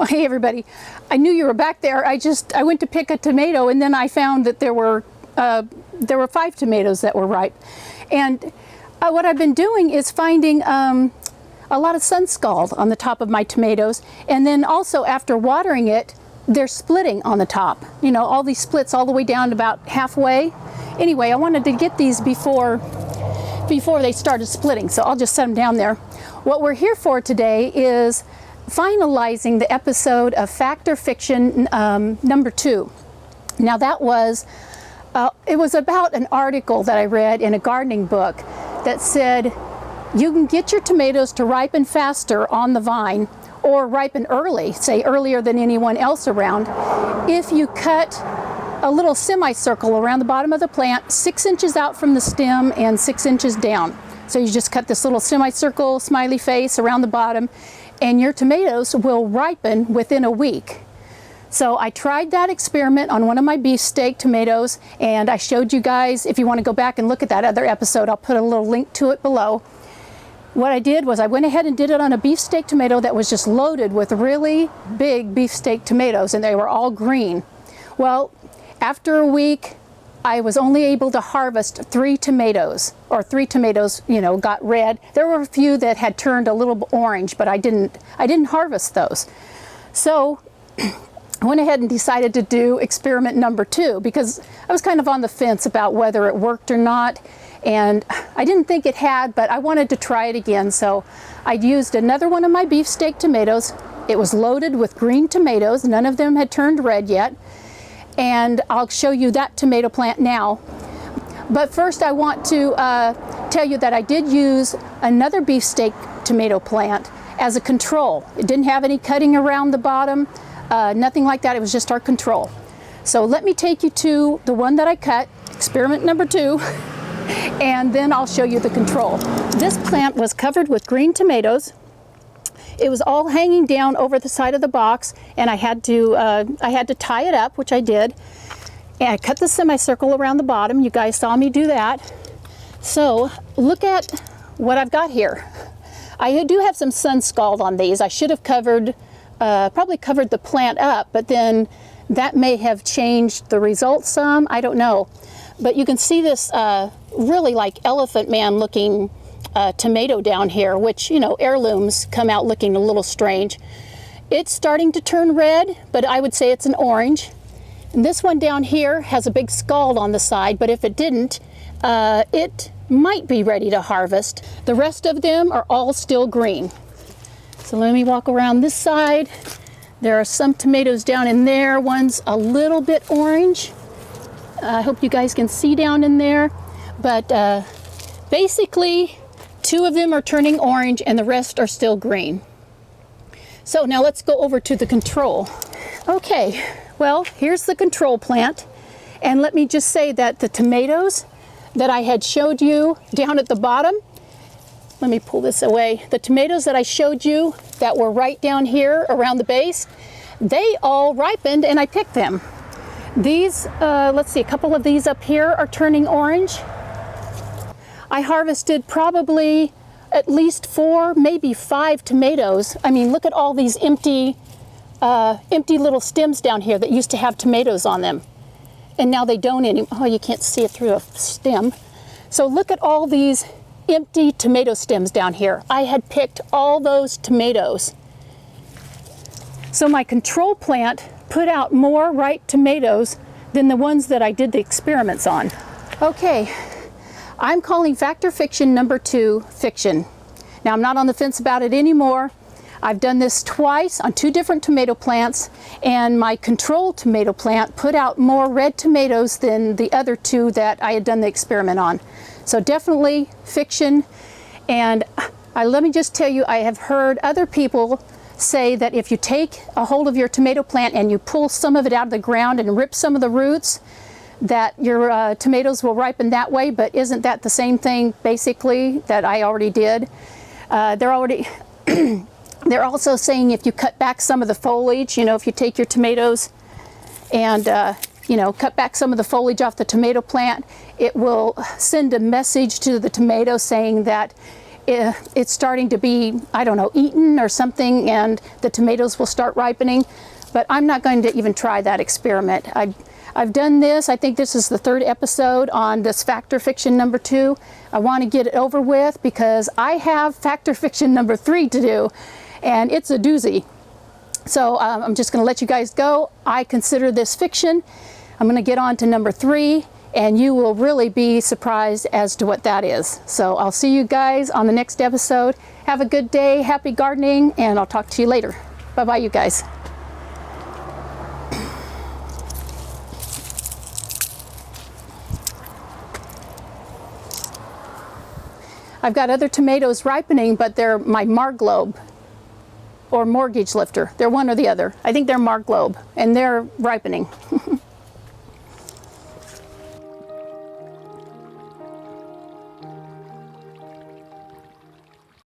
Hey everybody, I knew you were back there. I went to pick a tomato and then I found that there were 5 tomatoes that were ripe. And what I've been doing is finding a lot of sun scald on the top of my tomatoes, and then also after watering it, they're splitting on the top. You know, all these splits all the way down to about halfway. Anyway, I wanted to get these before they started splitting, so I'll just set them down there. What we're here for today is finalizing the episode of Fact or Fiction number 2. Now that was, it was about an article that I read in a gardening book that said you can get your tomatoes to ripen faster on the vine or ripen early, say earlier than anyone else around, if you cut a little semicircle around the bottom of the plant 6 inches out from the stem and 6 inches down. So you just cut this little semicircle smiley face around the bottom and your tomatoes will ripen within a week. So I tried that experiment on one of my beefsteak tomatoes, and I showed you guys. If you want to go back and look at that other episode, I'll put a little link to it below. What I did was I went ahead and did it on a beefsteak tomato that was just loaded with really big beefsteak tomatoes, and they were all green. Well, after a week, I was only able to harvest 3 tomatoes, or 3 tomatoes, you know, got red. There were a few that had turned a little orange, but I didn't harvest those. So I went ahead and decided to do experiment number 2 because I was kind of on the fence about whether it worked or not, and I didn't think it had, but I wanted to try it again. So I used another one of my beefsteak tomatoes. It was loaded with green tomatoes. None of them had turned red yet. And I'll show you that tomato plant now. But first I want to tell you that I did use another beefsteak tomato plant as a control. It didn't have any cutting around the bottom, nothing like that. It was just our control. So let me take you to the one that I cut, experiment number 2, and then I'll show you the control. This plant was covered with green tomatoes. It was all hanging down over the side of the box, and I had to tie it up, which I did. And I cut the semicircle around the bottom. You guys saw me do that. So look at what I've got here. I do have some sun scald on these. I should have probably covered the plant up, but then that may have changed the results some. I don't know. But you can see this really like elephant man looking tomato down here, which, you know, heirlooms come out looking a little strange. It's starting to turn red, but I would say it's an orange. And this one down here has a big scald on the side, but if it didn't, it might be ready to harvest. The rest of them are all still green. So let me walk around this side. There are some tomatoes down in there. One's a little bit orange. I hope you guys can see down in there. But basically, 2 of them are turning orange and the rest are still green. So now let's go over to the control. Okay, well, here's the control plant. And let me just say that the tomatoes that I had showed you down at the bottom, let me pull this away. The tomatoes that I showed you that were right down here around the base, they all ripened and I picked them. These, let's see, a couple of these up here are turning orange. I harvested probably at least 4, maybe 5 tomatoes. I mean, look at all these empty little stems down here that used to have tomatoes on them. And now they don't anymore. Oh, you can't see it through a stem. So look at all these empty tomato stems down here. I had picked all those tomatoes. So my control plant put out more ripe tomatoes than the ones that I did the experiments on. Okay. I'm calling Fact or Fiction number 2 fiction. Now I'm not on the fence about it anymore. I've done this twice on 2 different tomato plants, and my control tomato plant put out more red tomatoes than the other 2 that I had done the experiment on. So definitely fiction. And let me just tell you, I have heard other people say that if you take a hold of your tomato plant and you pull some of it out of the ground and rip some of the roots, that your tomatoes will ripen that way. But isn't that the same thing basically that I already did? They're also saying if you cut back some of the foliage, you know, if you take your tomatoes and you know, cut back some of the foliage off the tomato plant, it will send a message to the tomato saying that it's starting to be, I don't know, eaten or something, and the tomatoes will start ripening. But I'm not going to even try that experiment. I've done this. I think this is the 3rd episode on this Fact or Fiction number 2. I want to get it over with because I have Fact or Fiction number 3 to do, and it's a doozy. So I'm just going to let you guys go. I consider this fiction. I'm going to get on to number 3, and you will really be surprised as to what that is. So I'll see you guys on the next episode. Have a good day, happy gardening, and I'll talk to you later. Bye-bye, you guys. I've got other tomatoes ripening, but they're my Marglobe or mortgage lifter. They're one or the other. I think they're Marglobe, and they're ripening.